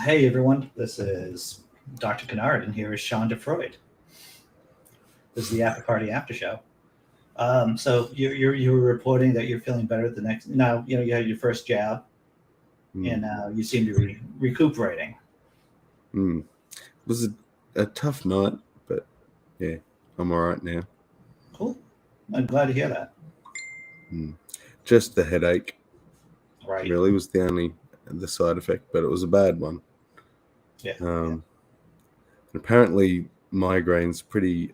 Hey everyone, this is Dr. Kennard, and here is Sean DeFreud. This is the After Party After Show. So you were reporting that you're feeling better the next. Now you had your first jab, and Mm. now you seem to be recuperating. Mm. It was a tough night, but yeah, I'm all right now. Cool. I'm glad to hear that. Mm. Just the headache Right. really was the side effect, but it was a bad one. Yeah. Yeah. Um, Apparently, migraine's pretty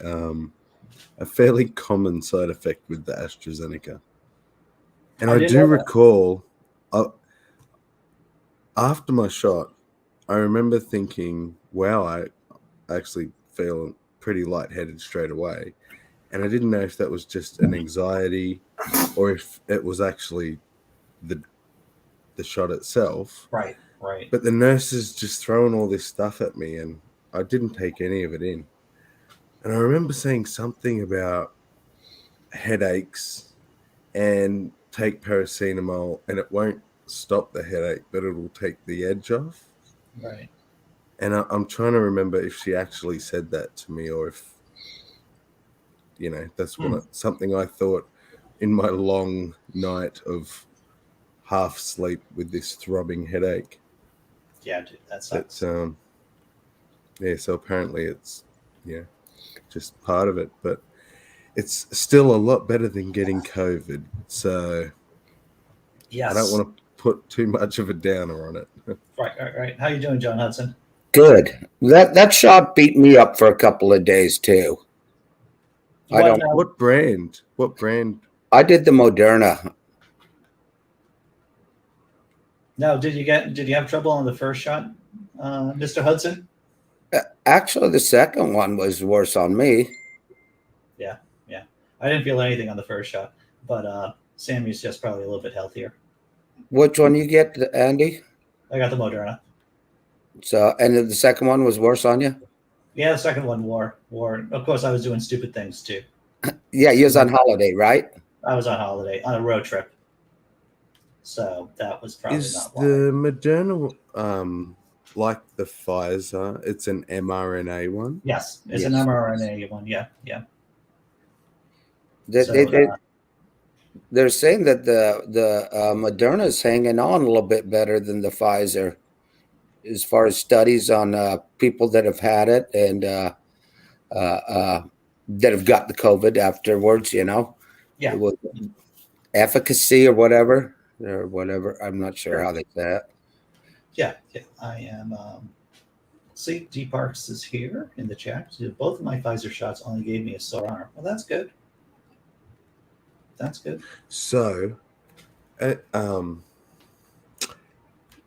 a fairly common side effect with the AstraZeneca. And I I didn't do know that. recall after my shot, I remember thinking, "Wow, I actually feel pretty lightheaded straight away." And I didn't know if that was just an anxiety or if it was actually the the shot itself. Right. Right. But the nurses just throwing all this stuff at me, and I didn't take any of it in. And I remember saying something about headaches and take paracetamol, and it won't stop the headache, but it'll take the edge off. Right. And I'm trying to remember if she actually said that to me, or if that's Hmm. something I thought in my long night of half sleep with this throbbing headache. Yeah, dude, that But sucks. yeah, so apparently it's yeah, just part of it. But it's still a lot better than getting COVID. So I don't Yes. want to put too much of a downer on it. Right. Right. Right. How you doing, John Hudson? Good. That shot beat me up for a couple of days too. I What don't. now? What brand? What brand? I did the Moderna. Now, did you have trouble on the first shot, Mr. Hudson? Actually, the second one was worse on me. Yeah. Yeah. I didn't feel anything on the first shot, but Sammy's just probably a little bit healthier. Which one you get, Andy? I got the Moderna. So, and then the second one was worse on you. Yeah, the second one wore. Of course, I was doing stupid things too. Yeah, you was on Stupid. holiday, right? I was on holiday on a road trip, so that was probably Is not why. the Moderna like the Pfizer? It's an mRNA one. Yes, it's an Yes. mRNA one. Yeah, yeah. They, they, So they, they're saying that the Moderna is hanging on a little bit better than the Pfizer as far as studies on people that have had it and uh, uh, that have got the COVID afterwards. yeah, It was efficacy or whatever. I'm not sure sure. how they say it. Yeah, yeah. I am. See, D Parks is here in the chat. So both of my Pfizer shots only gave me a sore arm. Well, that's good. That's good. So, uh, um,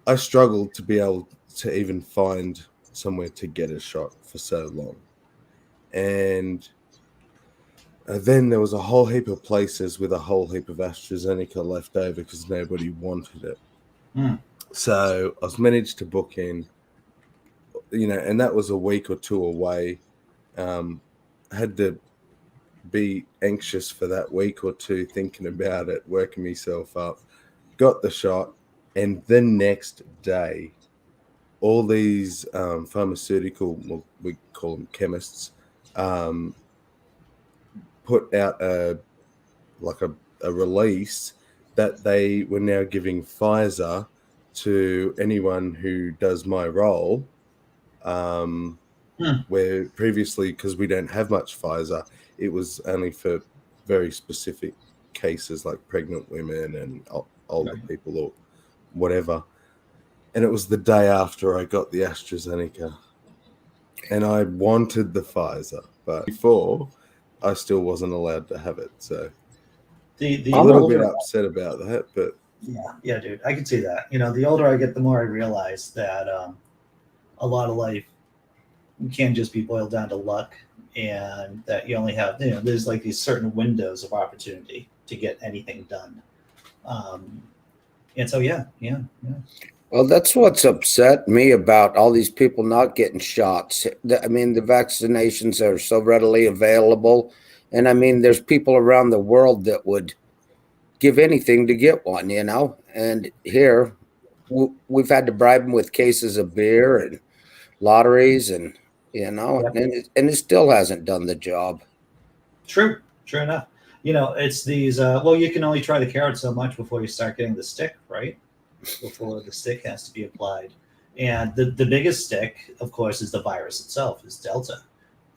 I struggled to be able to even find somewhere to get a shot for so long. And then there was a whole heap of places with a whole heap of AstraZeneca left over because nobody wanted it. Mm. So I was managed to book in, and that was a week or two away. I had to be anxious for that week or two, thinking about it, working myself up, got the shot, and the next day all these pharmaceutical, well, we call them chemists, um, put out a release that they were now giving Pfizer to anyone who does my role. Hmm. Where previously, because we don't have much Pfizer, it was only for very specific cases like pregnant women and older Right. people or whatever. And it was the day after I got the AstraZeneca. And I wanted the Pfizer, but before I still wasn't allowed to have it. So The a little bit older, upset about that, but yeah, yeah, dude, I can see that. The older I get, the more I realize that a lot of life can just be boiled down to luck, and that you only have, there's like these certain windows of opportunity to get anything done. Um, and so, yeah, yeah, yeah. Well, that's what's upset me about all these people not getting shots. I mean, the vaccinations are so readily available. And I mean, there's people around the world that would give anything to get one, And here, we've had to bribe them with cases of beer and lotteries, and Yep. and it still hasn't done the job. True enough. It's these. Well, you can only try the carrot so much before you start getting the stick, right? Before the stick has to be applied. And the biggest stick, of course, is the virus itself, is Delta.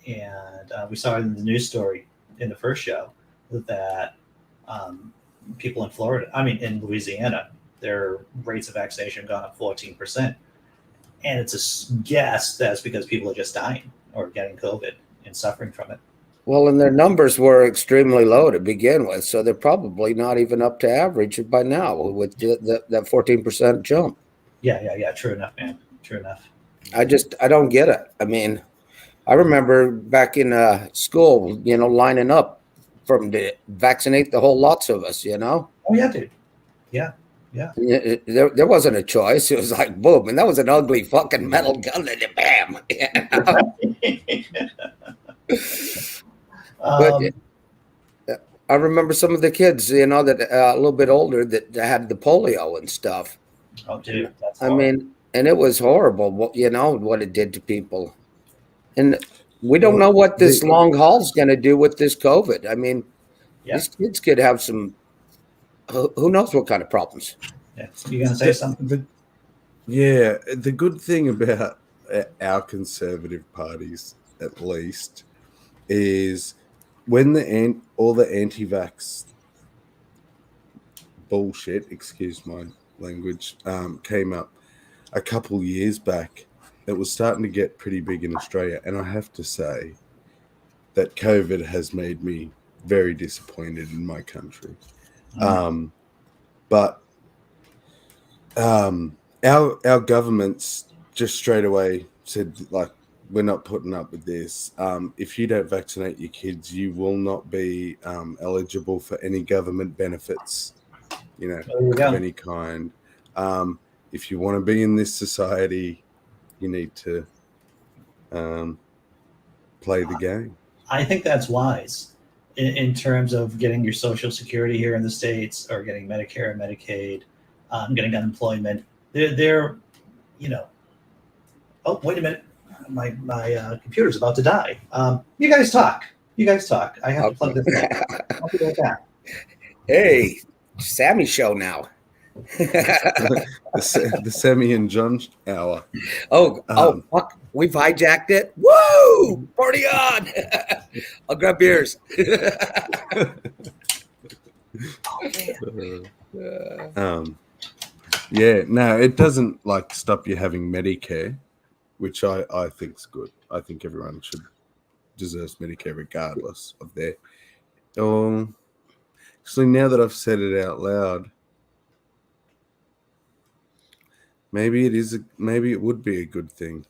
And we saw in the news story in the first show that people in Florida, in Louisiana, their rates of vaccination have gone up 14%. And it's a guess that's because people are just dying or getting COVID and suffering from it. Well, and their numbers were extremely low to begin with, so they're probably not even up to average by now with that 14% jump. Yeah. True enough, man. True enough. I don't get it. I remember back in school, lining up to vaccinate the whole lots of us, Oh, yeah, dude. Yeah. There wasn't a choice. It was like, boom. And that was an ugly fucking metal gun and bam. But I remember some of the kids, that a little bit older that had the polio and stuff. Oh, dude. That's horrible. And it was horrible, what it did to people. And we don't know what this long haul is going to do with this COVID. These kids could have some, who knows what kind of problems. Yeah. You going to say something? The good thing about our conservative parties, at least, is when all the anti-vax bullshit, excuse my language, came up a couple years back, it was starting to get pretty big in Australia. And I have to say that COVID has made me very disappointed in my country. But our governments just straight away said, like, we're not putting up with this. If you don't vaccinate your kids, you will not be eligible for any government benefits, of any kind. If you want to be in this society, you need to play the game. I think that's wise in terms of getting your Social Security here in the States, or getting Medicare and Medicaid, getting unemployment. They're oh, wait a minute. My computer's about to die. You guys talk. I have to plug this in. I'll be right back. Hey, Sammy show now. the Sammy and John hour. Fuck. We've hijacked it. Woo! Party on! I'll grab beers. No, it doesn't stop you having Medicare, which I think's good. I think everyone deserves Medicare regardless of their. Actually, now that I've said it out loud, maybe it would be a good thing.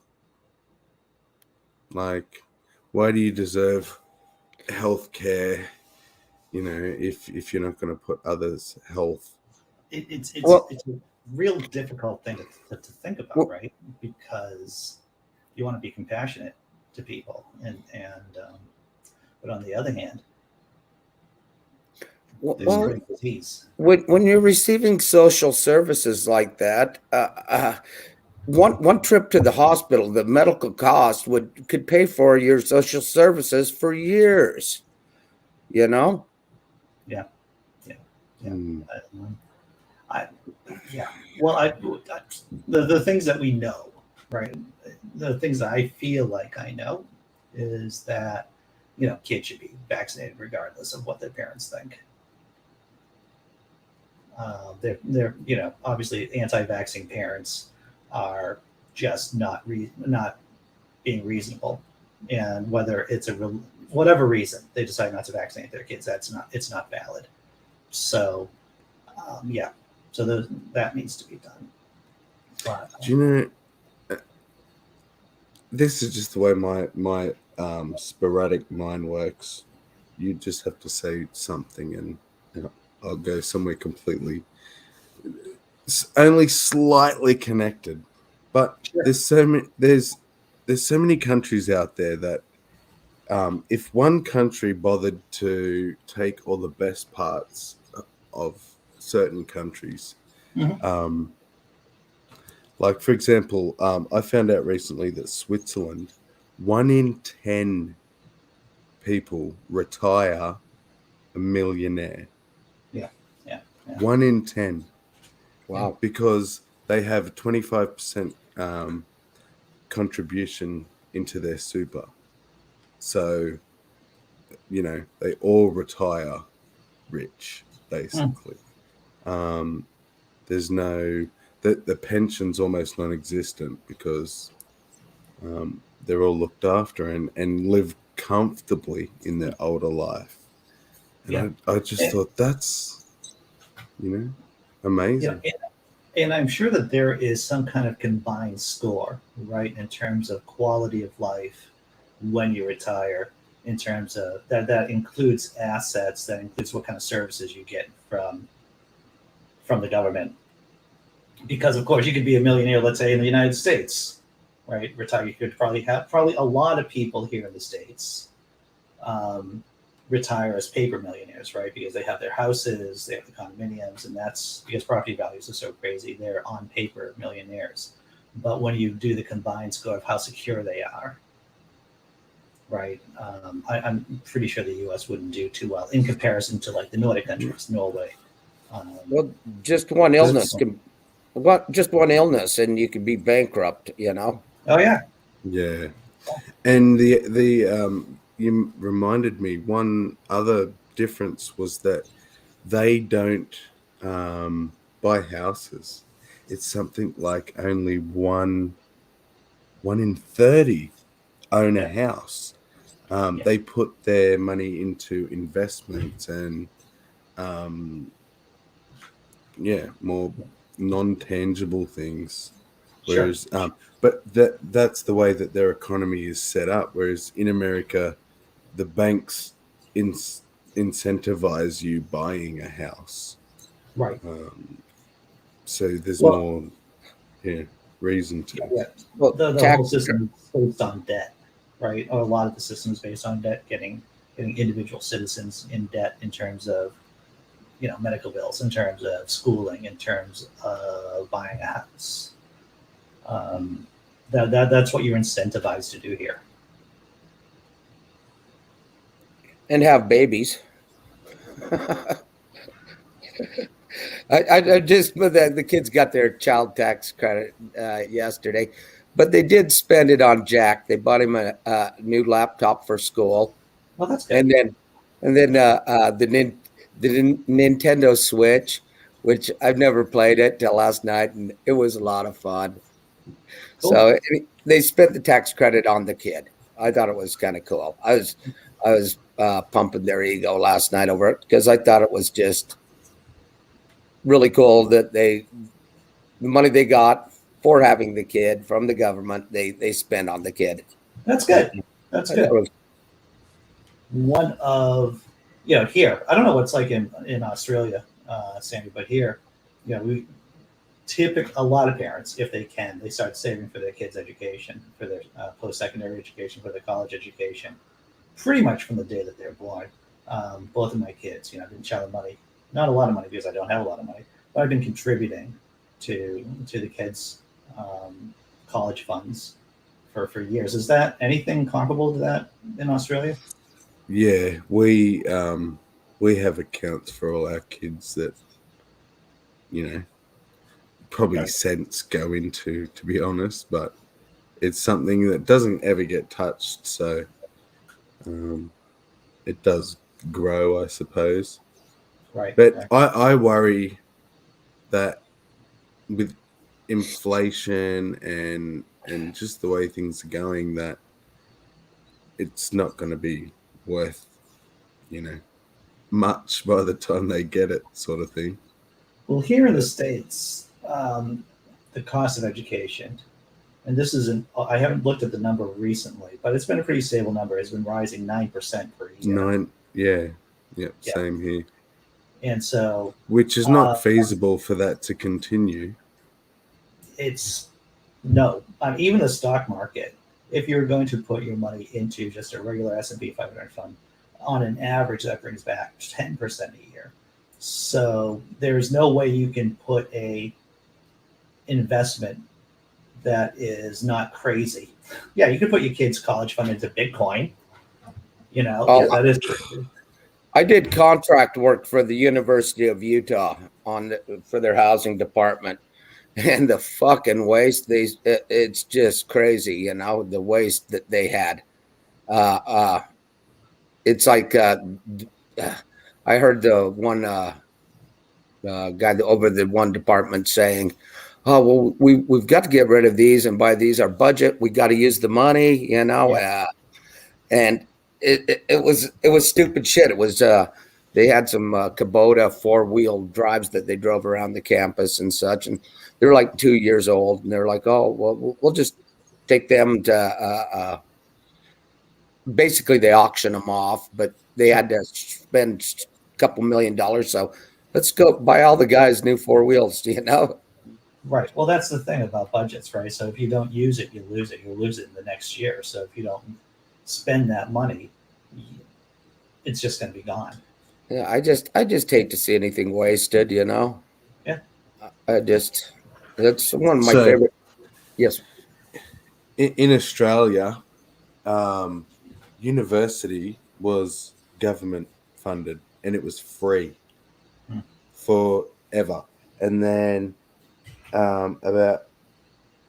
Like, why do you deserve health care? If you're not going to put others' health. It's a real difficult thing to think about, right? Because you want to be compassionate to people, but on the other hand, there's disease. When you're receiving social services like that, one trip to the hospital, the medical cost could pay for your social services for years. Yeah. Well, the things that we know, right? The things that I feel like I know is that kids should be vaccinated regardless of what their parents think. They're obviously anti-vaccine parents are just not being reasonable, and whether it's whatever reason they decide not to vaccinate their kids, it's not valid. So so that needs to be done. But, do you know, this is just the way my sporadic mind works. You just have to say something and I'll go somewhere completely only slightly connected. But sure. there's so many countries out there that if one country bothered to take all the best parts of certain countries, Like, for example, I found out recently that Switzerland, 1 in 10 people retire a millionaire. Yeah, yeah, yeah. 1 in 10, Wow. because they have 25% contribution into their super. So, they all retire rich, Mm, basically. Um, there's no, the pension's almost non-existent because they're all looked after and live comfortably in their older life. yeah. And I just And, thought that's, you know, amazing. and I'm sure that there is some kind of combined score, right, in terms of quality of life when you retire, in terms of that includes assets, that includes what kind of services you get from the government. Because of course you could be a millionaire, let's say in the United States, right? Retire. You could probably a lot of people here in the States um, retire as paper millionaires, right? Because they have their houses, they have the condominiums, and that's because property values are so crazy. They're on paper millionaires. But when you do the combined score of how secure they are, right? I'm pretty sure the U.S. wouldn't do too well in comparison to like the Nordic countries, Norway. Um, Well, just one illness That's, can, what, just one illness, and you could be bankrupt. oh yeah, yeah. And the you reminded me, one other difference was that they don't buy houses. It's something like only one in 30 own a yeah, house. yeah, They put their money into investments and um, more non-tangible things. sure, Whereas, but that's the way that their economy is set up. Whereas in America, the banks in, incentivize you buying a house. right. Um, so there's Well, more, reason yeah, to. yeah. Well, The whole system is based on debt, right? Or a lot of the system is based on debt, getting individual citizens in debt in terms of medical bills, in terms of schooling, in terms of buying a house. Um, that's what you're incentivized to do here. and have babies. I just, but the kids got their child tax credit yesterday, but they did spend it on Jack. They bought him a new laptop for school, Well, that's good. and then the Nintendo Switch, which I've never played it till last night, and it was a lot of fun. Cool. So they spent the tax credit on the kid. I thought it was kind of cool. I was pumping their ego last night over it because I thought it was just really cool that the money they got for having the kid from the government they spend on the kid. That's And good. That's I thought it good. was, One of here. I don't know what's like in Australia, Sammy, but here, we a lot of parents, if they can, they start saving for their kids' education, for their post-secondary education, for their college education, pretty much from the day that they're born. Both of my kids, I've been child money, not a lot of money because I don't have a lot of money, but I've been contributing to the kids' college funds for years. Is that anything comparable to that in Australia? Yeah, we have accounts for all our kids that you know probably Right. cents go into, to be honest, but it's something that doesn't ever get touched. So um, it does grow, I suppose. Right. But Right. I worry that with inflation and just the way things are going, that it's not going to be worth much by the time they get it, sort of thing. Well, here in the But states, the cost of education, and this isn't. I haven't looked at the number recently, but it's been a pretty stable number. Has been rising 9% per year. nine, yeah, yep, Yeah, same here. and so Which is not uh, feasible for that to continue. it's no. Even the stock market. If you're going to put your money into just a regular S&P 500 fund, on an average, that brings back 10% a year. So there's no way you can put a investment that is not crazy. Yeah, you could put your kids' college fund into Bitcoin. Yeah, Oh, that is crazy. I did contract work for the University of Utah for their housing department, and the fucking waste it's just crazy, the waste that they had. It's like I heard the one guy over the one department saying, "Oh well, we've got to get rid of these and buy these. Our budget, we got to use the money, Yeah. And it was stupid shit. It was they had some Kubota 4-wheel drives that they drove around the campus and such, and they're like 2 years old, and they're like, "Oh well, we'll just take them to." Basically, they auction them off, but they had to spend a couple $1,000,000. So let's go buy all the guys new 4 wheels. Right. Well, that's the thing about budgets, right? So if you don't use it, you lose it. You'll lose it in the next year. So if you don't spend that money, it's just going to be gone. Yeah, I just hate to see anything wasted. Yeah. That's one of my So- favorite. Yes. In Australia, university was government funded and it was free forever. And then about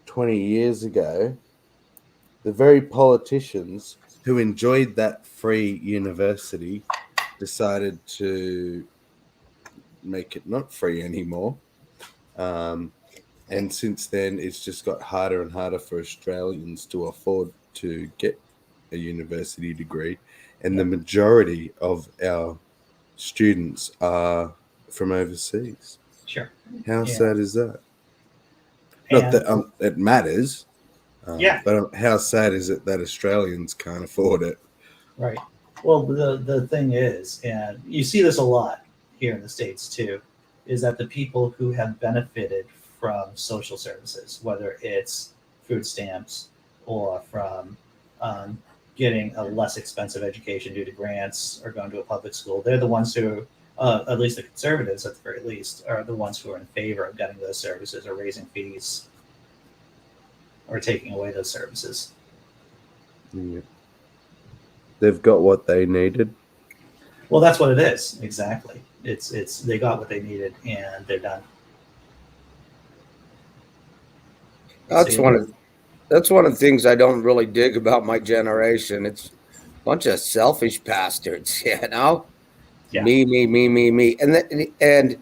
20 years ago, the very politicians who enjoyed that free university decided to make it not free anymore. And since then, it's just got harder and harder for Australians to afford to get a university degree. And the majority of our students are from overseas. Sure. How Yeah. sad is that? Not And that it matters. Yeah. But how sad is it that Australians can't afford it? right. Well, the thing is, and you see this a lot here in the States too, is that the people who have benefited from social services, whether it's food stamps or from getting a less expensive education due to grants or going to a public school, they're the ones who, at least the conservatives at the very least, are the ones who are in favor of getting those services or raising fees or taking away those services. Yeah. They've got what they needed. Well, that's what it is. Exactly. It's they got what they needed and they're done. That's See? one of the things I don't really dig about my generation. It's a bunch of selfish bastards, Yeah. Me, me, me, me, me, and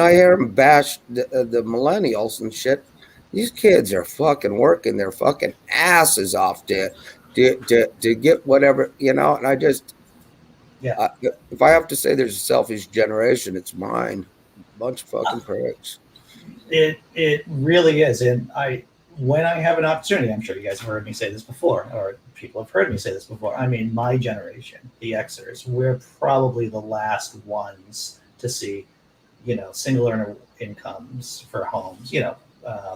I hear them bash the millennials and shit. These kids are fucking working their fucking asses off to get whatever, and I just if I have to say there's a selfish generation, it's mine. Bunch of fucking pricks. It really is. And when I have an opportunity, I'm sure you guys have heard me say this before, or people have heard me say this before. I mean, my generation, the Xers, we're probably the last ones to see, single earner incomes for homes,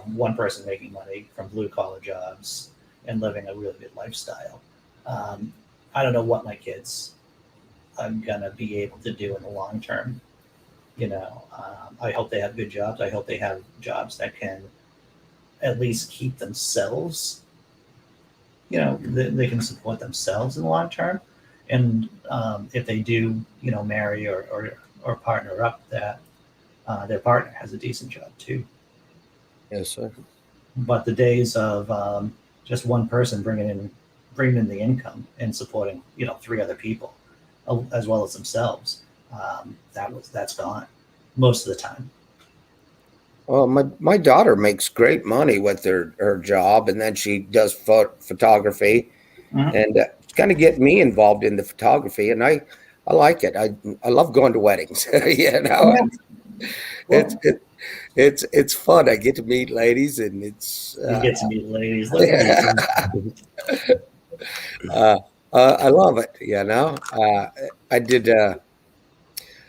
one person making money from blue collar jobs and living a really good lifestyle. I don't know what my kids are going to be able to do in the long term. I hope they have good jobs. I hope they have jobs that can at least keep themselves, they can support themselves in the long term. And if they do, marry or partner up, that their partner has a decent job too. Yes, sir. But the days of just one person bringing in the income and supporting, 3 other people, as well as themselves, that's gone most of the time. Well, my daughter makes great money with her job, and then she does photography, and kind of get me involved in the photography, and I like it. I love going to weddings. It's fun. I get to meet ladies, and it's You get to meet ladies. I love it. I did.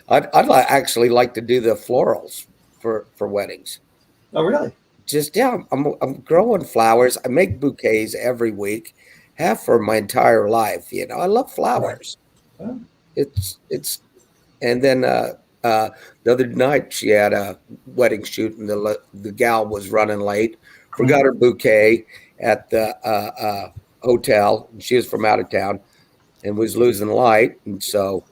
I'd actually like to do the florals for weddings. Oh, really? I'm growing flowers. I make bouquets every week, have for my entire life. I love flowers. Right. Oh. It's and then the other night she had a wedding shoot and the gal was running late forgot her bouquet at the hotel. She was from out of town and was losing light. And so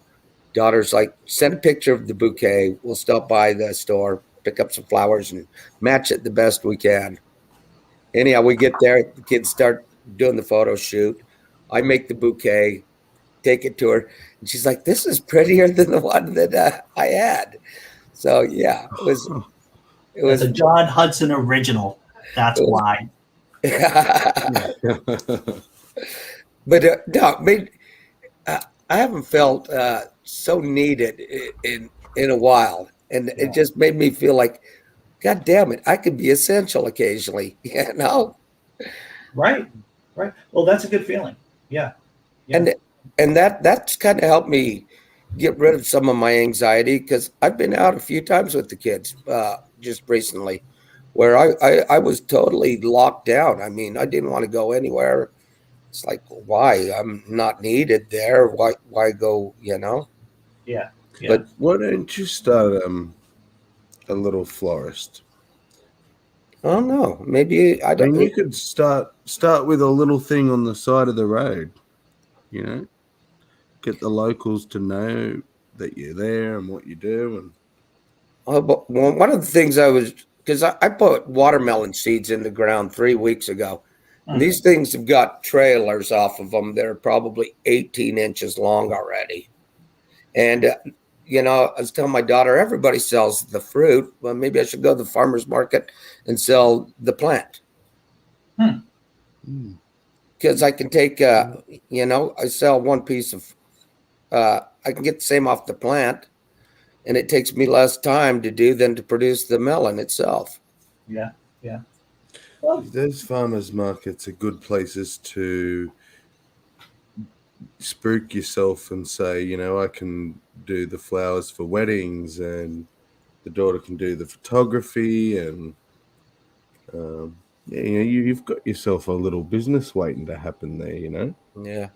daughter's like, send a picture of the bouquet. We'll stop by the store, pick up some flowers and match it the best we can. Anyhow, we get there, the kids start doing the photo shoot. I make the bouquet, take it to her, and she's like, "This is prettier than the one that I had." So yeah, it was. It's a John Hudson original. That's why. But no, I mean, I haven't felt so needed in a while, and it just made me feel like, God damn it, I could be essential occasionally, you know? Right. Well, that's a good feeling. Yeah. And that's kind of helped me get rid of some of my anxiety, because I've been out a few times with the kids just recently, where I was totally locked down. I mean, I didn't want to go anywhere. It's like, why? I'm not needed there. Why go, you know? Yeah. But why don't you start a little florist? Oh no, maybe I don't. I mean, you could start with a little thing on the side of the road, you know, get the locals to know that you're there and what you do. And But one of the things because I put watermelon seeds in the ground 3 weeks ago. And these things have got trailers off of them. They're probably 18 inches long already. And, you know, I was telling my daughter, everybody sells the fruit. Well, maybe I should go to the farmer's market and sell the plant. Because I can take, you know, I sell one piece of, I can get the same off the plant. And it takes me less time to do than to produce the melon itself. Yeah. Well, those farmers markets are good places to spook yourself and say, you know, I can do the flowers for weddings, and the daughter can do the photography, and yeah, you know, you've got yourself a little business waiting to happen there, you know. Yeah.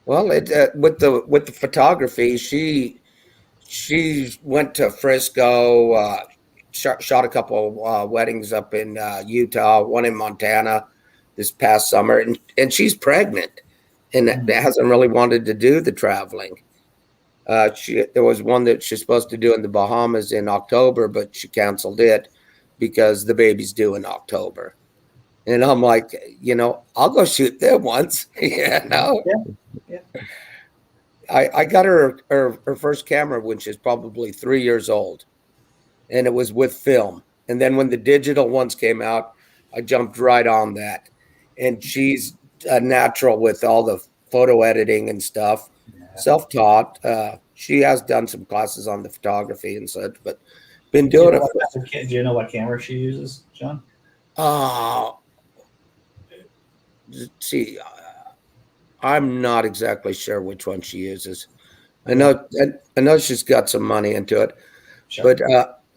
Well, it with the photography, she went to Frisco, shot a couple weddings up in Utah, one in Montana this past summer, and she's pregnant and hasn't really wanted to do the traveling. There was one that she's supposed to do in the Bahamas in October, but she canceled it because the baby's due in October. And I'm like, you know, I'll go shoot them once, you know. Yeah. I got her first camera when she was probably 3 years old, and it was with film. And then when the digital ones came out, I jumped right on that. And she's a natural with all the photo editing and stuff, self-taught. She has done some classes on the photography and such, but been doing it. Do you know what camera she uses, John? See, I'm not exactly sure which one she uses. I know she's got some money into it, but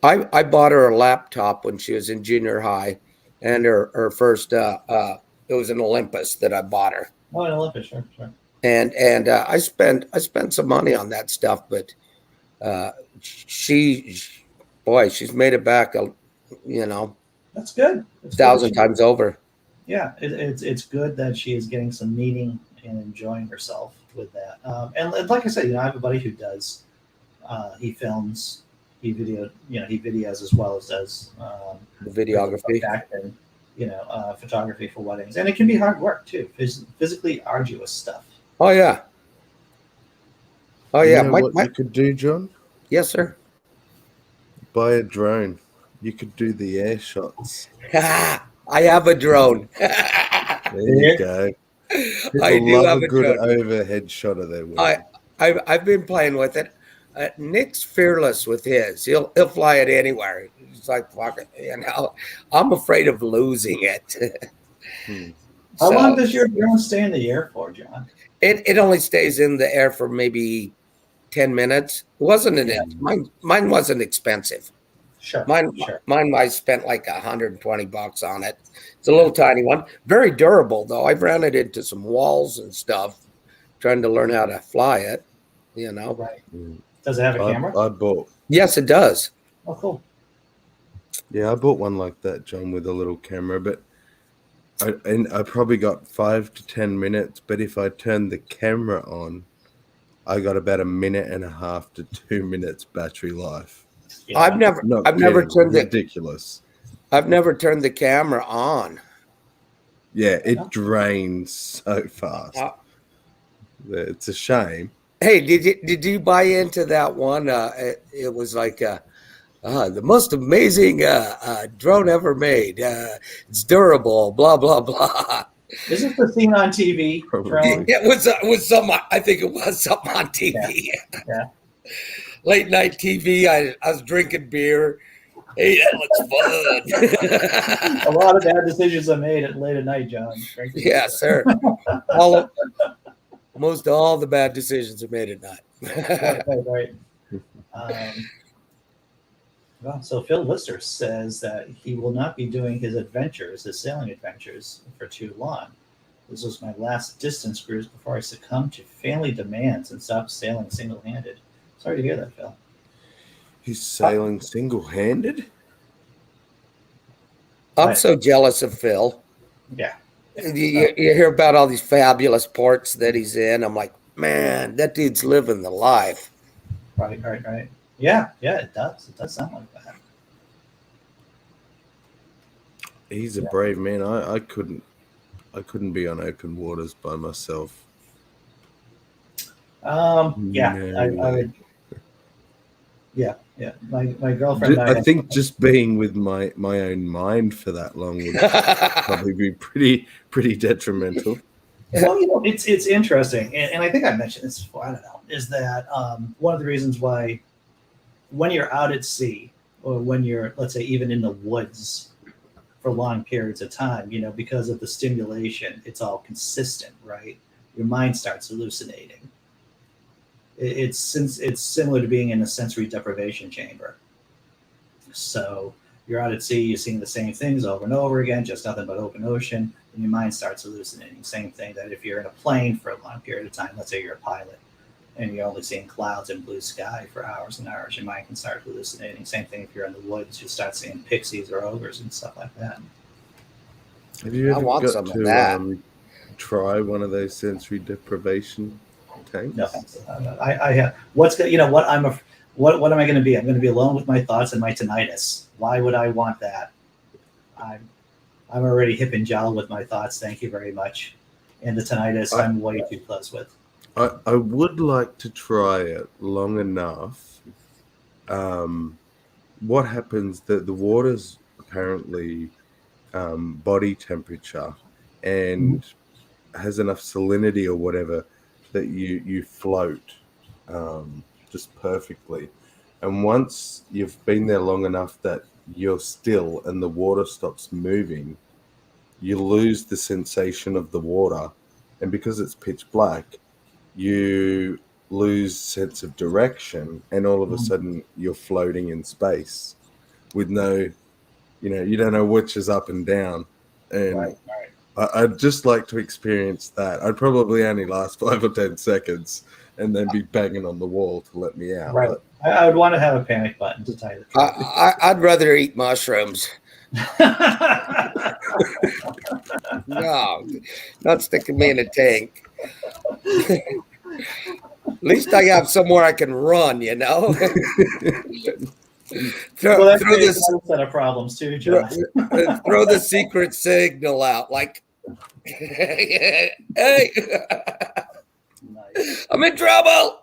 I bought her a laptop when she was in junior high, and her first it was an Olympus that I bought her. Oh, an Olympus, sure. And I spent some money on that stuff, but she's made it back, you know, that's good. 1,000 times over. Yeah, it's good that she is getting some meaning and enjoying herself with that. And like I said, you know, I have a buddy who does. He films, he videos as well as does The videography. And, you know, photography for weddings, and it can be hard work too. Physically arduous stuff. Oh yeah. You know what you could do, John? Yes, sir. Buy a drone. You could do the air shots. I have a drone. There you go. I do have a good drone. overhead shot of their work. I've been playing with it. Nick's fearless with his. He'll fly it anywhere. He's like, fuck it, you know. I'm afraid of losing it. How long does your drone stay in the air for, John? It only stays in the air for maybe 10 minutes. It wasn't mine wasn't expensive. Sure. Mine I spent like $120 on it. It's a little tiny one. Very durable though. I've ran it into some walls and stuff, trying to learn how to fly it, you know. Right. Does it have a camera? I bought. Yes, it does. Oh, cool. Yeah, I bought one like that, John, with a little camera. But I probably got 5 to 10 minutes, but if I turned the camera on, I got about 1.5 to 2 minutes battery life. Yeah. I've never Not I've never kidding. turned Ridiculous. I've never turned the camera on. Yeah, it drains so fast. Uh, It's a shame. Hey, did you buy into that one? It was like the most amazing drone ever made. It's durable. Blah blah blah. Is it the scene on TV? Probably. It was some. I think it was something on TV. Yeah. Late night TV. I was drinking beer. Hey, that looks fun. A lot of bad decisions are made at late at night, John. Drinking beer. Yes, sir. Most all the bad decisions are made at night. Right. Well, so Phil Lister says that he will not be doing his sailing adventures, for too long. This was my last distance cruise before I succumbed to family demands and stopped sailing single-handed. Sorry to hear that, Phil. He's sailing single-handed? I'm so jealous of Phil. Yeah. You hear about all these fabulous ports that he's in. I'm like, man, that dude's living the life. Right. Yeah, it does. It does sound like that. He's a brave man. I couldn't be on open waters by myself. Yeah, No I way. would. Yeah. My girlfriend. And I think just being with my own mind for that long would probably be pretty detrimental. Well, it's interesting, and I think I mentioned this before. I don't know. Is that one of the reasons why, when you're out at sea, or when you're, let's say, even in the woods for long periods of time, because of the stimulation, it's all consistent, right? Your mind starts hallucinating. It's similar to being in a sensory deprivation chamber. So you're out at sea, you're seeing the same things over and over again, just nothing but open ocean, and your mind starts hallucinating. Same thing that if you're in a plane for a long period of time, let's say you're a pilot, and you're only seeing clouds and blue sky for hours and hours, your mind can start hallucinating. Same thing if you're in the woods, you start seeing pixies or ogres and stuff like that. Have you ever want got some of to that. try one of those sensory deprivation tanks? No, I have. What am I going to be? I'm going to be alone with my thoughts and my tinnitus. Why would I want that? I'm already hip and jowl with my thoughts. Thank you very much. And the tinnitus, I'm way too close with. I would like to try it long enough. What happens that the water's apparently body temperature and has enough salinity or whatever that you float just perfectly. And once you've been there long enough that you're still and the water stops moving, you lose the sensation of the water. And because it's pitch black, you lose sense of direction, and all of a sudden you're floating in space with no, you don't know which is up and down. And Right. I'd just like to experience that. I'd probably only last 5 or 10 seconds and then be banging on the wall to let me out. Right. But I would want to have a panic button, to tell you the truth. I'd rather eat mushrooms. No, not sticking me in a tank. At least I have somewhere I can run, Well, throw that's this a set of problems too, John. throw the secret signal out, like, hey, Nice. I'm in trouble.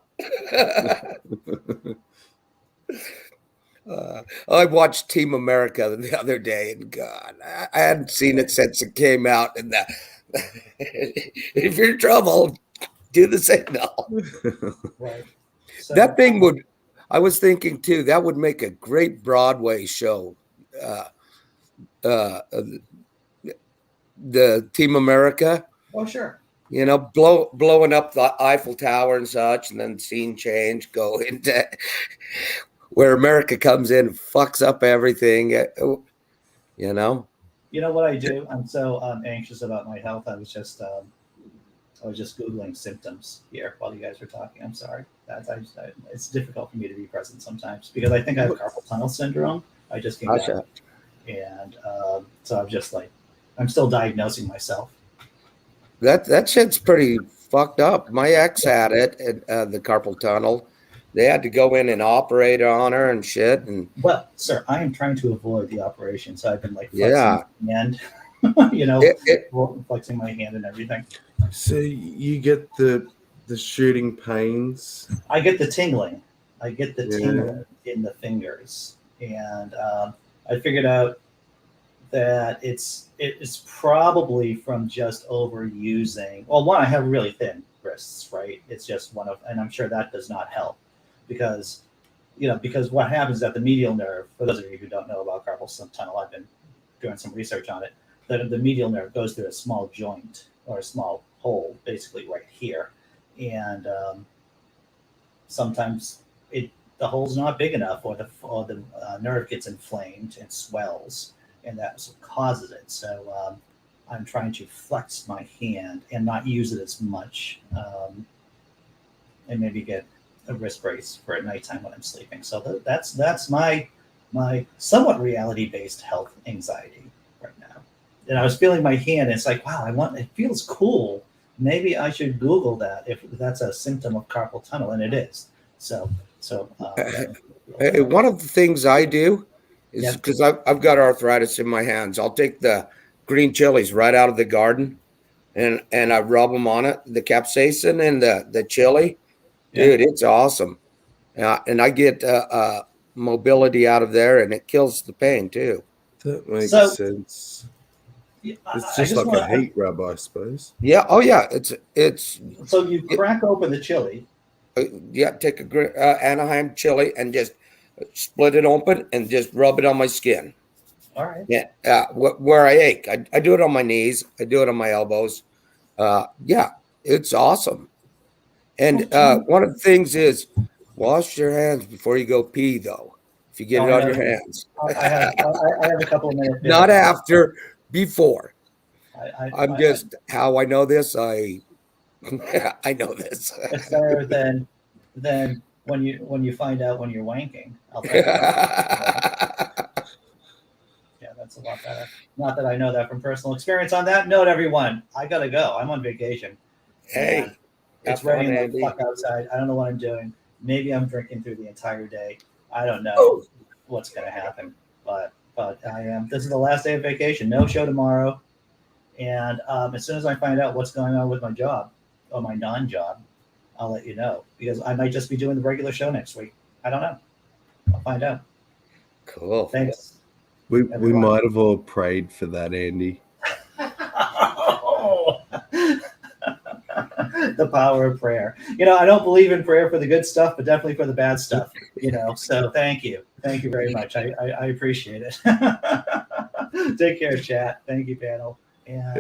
I watched Team America the other day, and God, I hadn't seen it since it came out. And if you're in trouble, do the signal. Right. So, That thing would. I was thinking too. That would make a great Broadway show. The Team America. Oh, sure. Blowing up the Eiffel Tower and such, and then scene change, go into where America comes in and fucks up everything. You know what I do? I'm so anxious about my health. I was just Googling symptoms here while you guys were talking. I'm sorry. It's difficult for me to be present sometimes because I think I have carpal tunnel syndrome. I just came down, and so I'm just like, I'm still diagnosing myself. That shit's pretty fucked up. My ex had it at the carpal tunnel. They had to go in and operate on her and shit. And Well, sir, I am trying to avoid the operation, so I've been like flexing yeah, my hand, you know, it, flexing my hand and everything. So you get the shooting pains. I get the tingling. I get the Yeah. tingling in the fingers, and I figured out that it's probably from just overusing. Well, one, I have really thin wrists, right? It's just one of, and I'm sure that does not help because, because what happens at the medial nerve. For those of you who don't know about carpal tunnel, I've been doing some research on it. That the medial nerve goes through a small joint or a small hole, basically right here, and sometimes the hole's not big enough, or the nerve gets inflamed and swells, and that's what causes it. So I'm trying to flex my hand and not use it as much, and maybe get a wrist brace for at nighttime when I'm sleeping. So that's my somewhat reality-based health anxiety right now. And I was feeling my hand, and it's like, wow, it feels cool. Maybe I should Google that if that's a symptom of carpal tunnel, and it is. So hey, one of the things I do is Yeah. because I've got arthritis in my hands. I'll take the green chilies right out of the garden, and I rub them on it, the capsaicin and the chili. Dude, it's awesome. And I get mobility out of there, and it kills the pain too. That makes So- sense. It's I just like wanna- a heat rub, I suppose. Yeah. Oh yeah. It's So you crack open the chili. yeah. Take a Anaheim chili and just split it open and just rub it on my skin. All right. Yeah. Where I ache, I do it on my knees. I do it on my elbows. Yeah, it's awesome. And one of the things is wash your hands before you go pee, though. If you get it on your hands, I have a couple of minutes. not after, before. I'm I- just how I know this. I know this. It's better than when you find out when you're wanking. I'll tell you. Yeah, that's a lot better. Not that I know that from personal experience. On that note, everyone, I gotta go. I'm on vacation. Hey, And it's have fun, raining like Andy. fuck outside. I don't know what I'm doing. Maybe I'm drinking through the entire day. I don't know Oh. what's gonna happen. But I am. This is the last day of vacation. No show tomorrow. And as soon as I find out what's going on with my job or my non-job, I'll let you know, because I might just be doing the regular show next week. I don't know. I'll find out. Cool. Thanks. We Everyone. might have all prayed for that, Andy. The power of prayer. I don't believe in prayer for the good stuff, but definitely for the bad stuff. So thank you very much. I appreciate it. Take care, chat. Thank you, panel. And